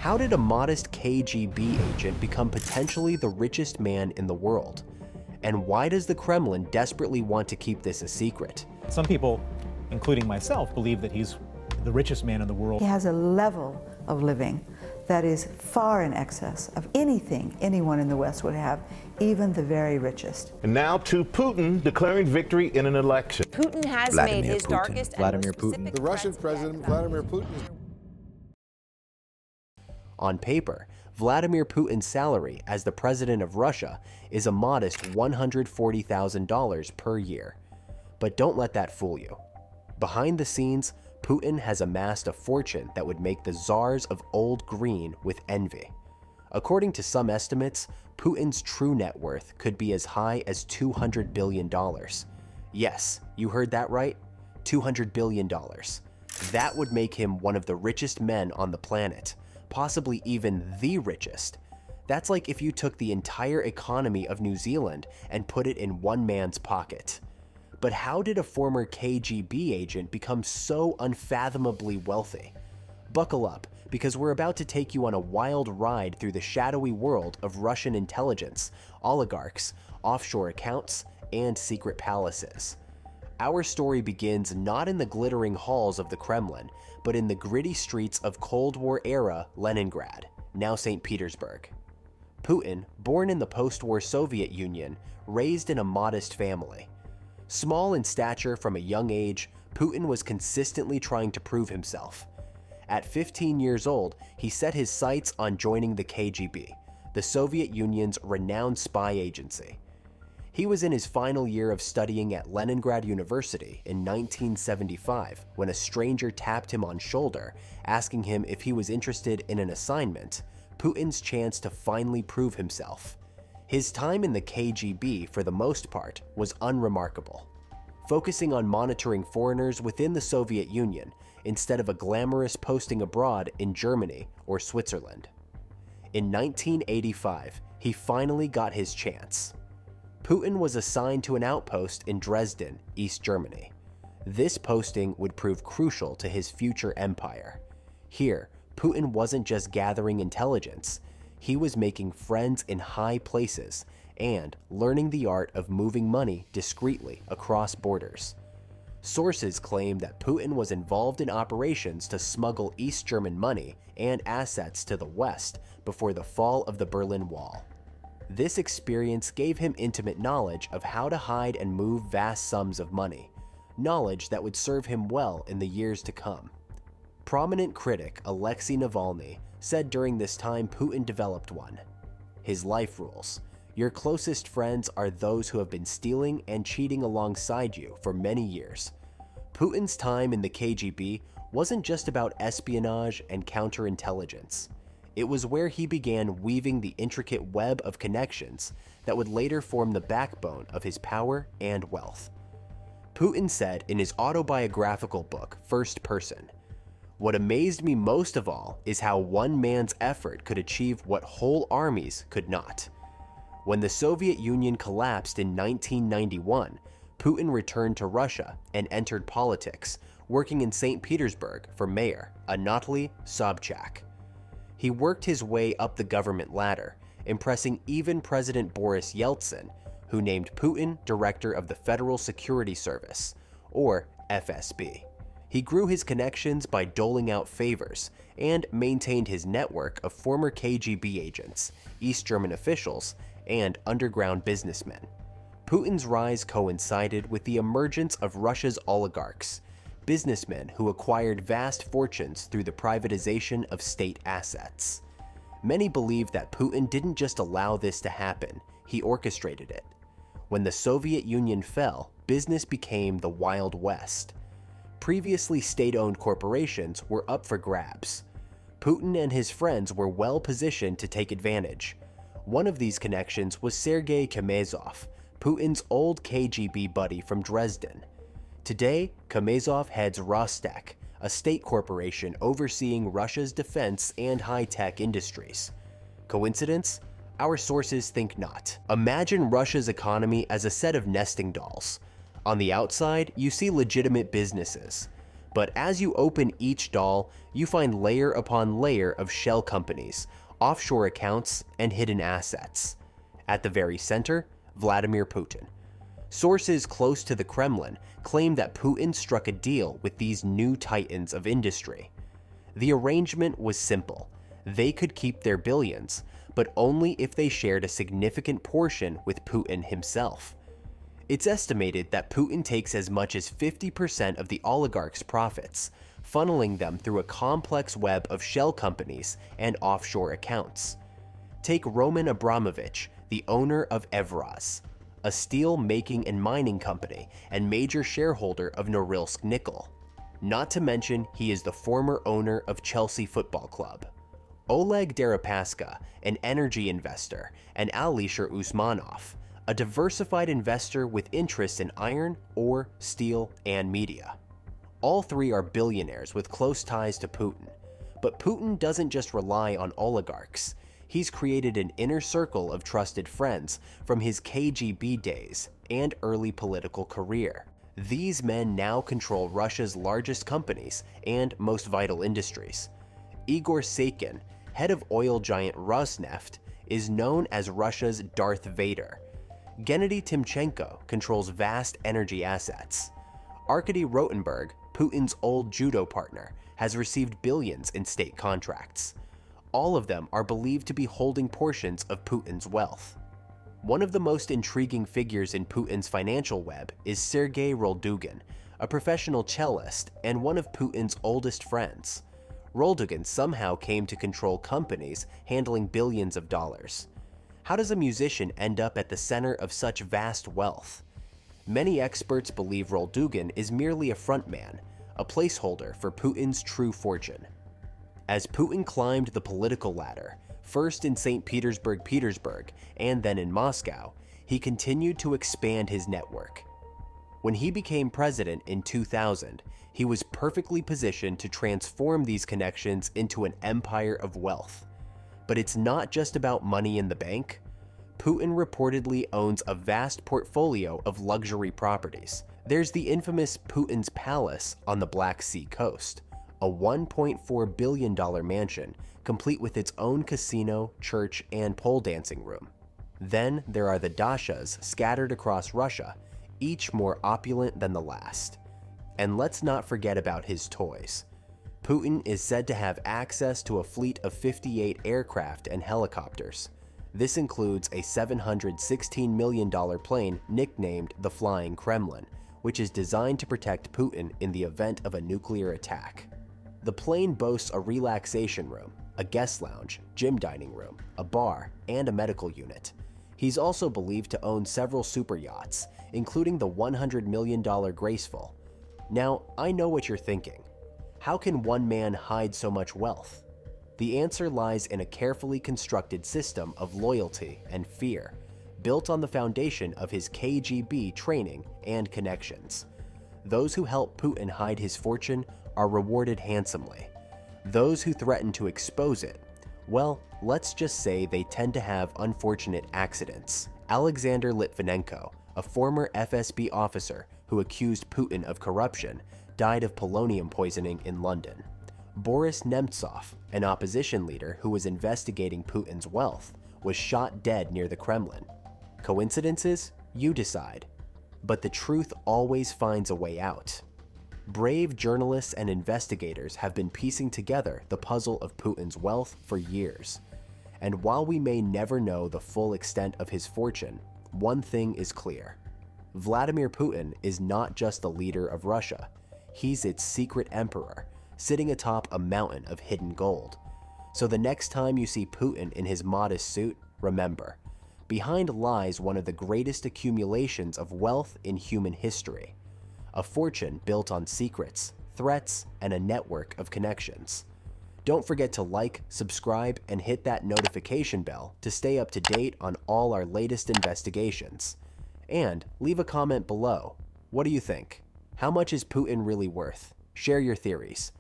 How did a modest KGB agent become potentially the richest man in the world? And why does the Kremlin desperately want to keep this a secret? Some people, including myself, believe that he's the richest man in the world. He has a level of living that is far in excess of anything anyone in the West would have, even the very richest. And now to Putin declaring victory in an election. Putin has made his darkest and most specific The Russian president, Vladimir Putin. On paper, Vladimir Putin's salary as the president of Russia is a modest $140,000 per year. But don't let that fool you. Behind the scenes, Putin has amassed a fortune that would make the czars of old green with envy. According to some estimates, Putin's true net worth could be as high as $200 billion. Yes, you heard that right, $200 billion. That would make him one of the richest men on the planet, possibly even the richest. That's like if you took the entire economy of New Zealand and put it in one man's pocket. But how did a former KGB agent become so unfathomably wealthy? Buckle up, because we're about to take you on a wild ride through the shadowy world of Russian intelligence, oligarchs, offshore accounts, and secret palaces. Our story begins not in the glittering halls of the Kremlin, but in the gritty streets of Cold War-era Leningrad, now St. Petersburg. Putin, born in the post-war Soviet Union, raised in a modest family. Small in stature from a young age, Putin was consistently trying to prove himself. At 15 years old, he set his sights on joining the KGB, the Soviet Union's renowned spy agency. He was in his final year of studying at Leningrad University in 1975 when a stranger tapped him on shoulder, asking him if he was interested in an assignment, Putin's chance to finally prove himself. His time in the KGB, for the most part, was unremarkable, focusing on monitoring foreigners within the Soviet Union instead of a glamorous posting abroad in Germany or Switzerland. In 1985, he finally got his chance. Putin was assigned to an outpost in Dresden, East Germany. This posting would prove crucial to his future empire. Here, Putin wasn't just gathering intelligence, he was making friends in high places and learning the art of moving money discreetly across borders. Sources claim that Putin was involved in operations to smuggle East German money and assets to the West before the fall of the Berlin Wall. This experience gave him intimate knowledge of how to hide and move vast sums of money, knowledge that would serve him well in the years to come. Prominent critic Alexei Navalny said during this time Putin developed one. His life rules: your closest friends are those who have been stealing and cheating alongside you for many years. Putin's time in the KGB wasn't just about espionage and counterintelligence. It was where he began weaving the intricate web of connections that would later form the backbone of his power and wealth. Putin said in his autobiographical book, First Person, "What amazed me most of all is how one man's effort could achieve what whole armies could not." When the Soviet Union collapsed in 1991, Putin returned to Russia and entered politics, working in St. Petersburg for Mayor Anatoly Sobchak. He worked his way up the government ladder, impressing even President Boris Yeltsin, who named Putin director of the Federal Security Service, or FSB. He grew his connections by doling out favors and maintained his network of former KGB agents, East German officials, and underground businessmen. Putin's rise coincided with the emergence of Russia's oligarchs, businessmen who acquired vast fortunes through the privatization of state assets. Many believe that Putin didn't just allow this to happen, he orchestrated it. When the Soviet Union fell, business became the Wild West. Previously state-owned corporations were up for grabs. Putin and his friends were well positioned to take advantage. One of these connections was Sergei Kamezov, Putin's old KGB buddy from Dresden. Today, Kamezov heads Rostec, a state corporation overseeing Russia's defense and high-tech industries. Coincidence? Our sources think not. Imagine Russia's economy as a set of nesting dolls. On the outside, you see legitimate businesses, But as you open each doll, you find layer upon layer of shell companies, offshore accounts, and hidden assets. At the very center, Vladimir Putin. Sources close to the Kremlin claim that Putin struck a deal with these new titans of industry. The arrangement was simple. They could keep their billions, but only if they shared a significant portion with Putin himself. It's estimated that Putin takes as much as 50% of the oligarchs' profits, funneling them through a complex web of shell companies and offshore accounts. Take Roman Abramovich, the owner of Evraz, a steel making and mining company and major shareholder of Norilsk Nickel. Not to mention, he is the former owner of Chelsea Football Club. Oleg Deripaska, an energy investor, and Alisher Usmanov, a diversified investor with interests in iron, ore, steel, and media. All three are billionaires with close ties to Putin. But Putin doesn't just rely on oligarchs. He's created an inner circle of trusted friends from his KGB days and early political career. These men now control Russia's largest companies and most vital industries. Igor Saykin, head of oil giant Rosneft, is known as Russia's Darth Vader. Gennady Timchenko controls vast energy assets. Arkady Rotenberg, Putin's old judo partner, has received billions in state contracts. All of them are believed to be holding portions of Putin's wealth. One of the most intriguing figures in Putin's financial web is Sergei Roldugin, a professional cellist and one of Putin's oldest friends. Roldugin somehow came to control companies handling billions of dollars. How does a musician end up at the center of such vast wealth? Many experts believe Roldugin is merely a frontman, a placeholder for Putin's true fortune. As Putin climbed the political ladder, first in St. Petersburg, and then in Moscow, he continued to expand his network. When he became president in 2000, he was perfectly positioned to transform these connections into an empire of wealth. But it's not just about money in the bank. Putin reportedly owns a vast portfolio of luxury properties. There's the infamous Putin's Palace on the Black Sea coast, a $1.4 billion mansion complete with its own casino, church, and pole dancing room. Then there are the dachas scattered across Russia, each more opulent than the last. And let's not forget about his toys. Putin is said to have access to a fleet of 58 aircraft and helicopters. This includes a $716 million plane nicknamed the Flying Kremlin, which is designed to protect Putin in the event of a nuclear attack. The plane boasts a relaxation room, a guest lounge, gym dining room, a bar, and a medical unit. He's also believed to own several superyachts, including the $100 million Graceful. Now, I know what you're thinking. How can one man hide so much wealth? The answer lies in a carefully constructed system of loyalty and fear, built on the foundation of his KGB training and connections. Those who help Putin hide his fortune are rewarded handsomely. Those who threaten to expose it, well, let's just say they tend to have unfortunate accidents. Alexander Litvinenko, a former FSB officer who accused Putin of corruption, died of polonium poisoning in London. Boris Nemtsov, an opposition leader who was investigating Putin's wealth, was shot dead near the Kremlin. Coincidences? You decide. But the truth always finds a way out. Brave journalists and investigators have been piecing together the puzzle of Putin's wealth for years. And while we may never know the full extent of his fortune, one thing is clear. Vladimir Putin is not just the leader of Russia. He's its secret emperor, sitting atop a mountain of hidden gold. So the next time you see Putin in his modest suit, remember, behind lies one of the greatest accumulations of wealth in human history. A fortune built on secrets, threats, and a network of connections. Don't forget to like, subscribe, and hit that notification bell to stay up to date on all our latest investigations. And leave a comment below. What do you think? How much is Putin really worth? Share your theories.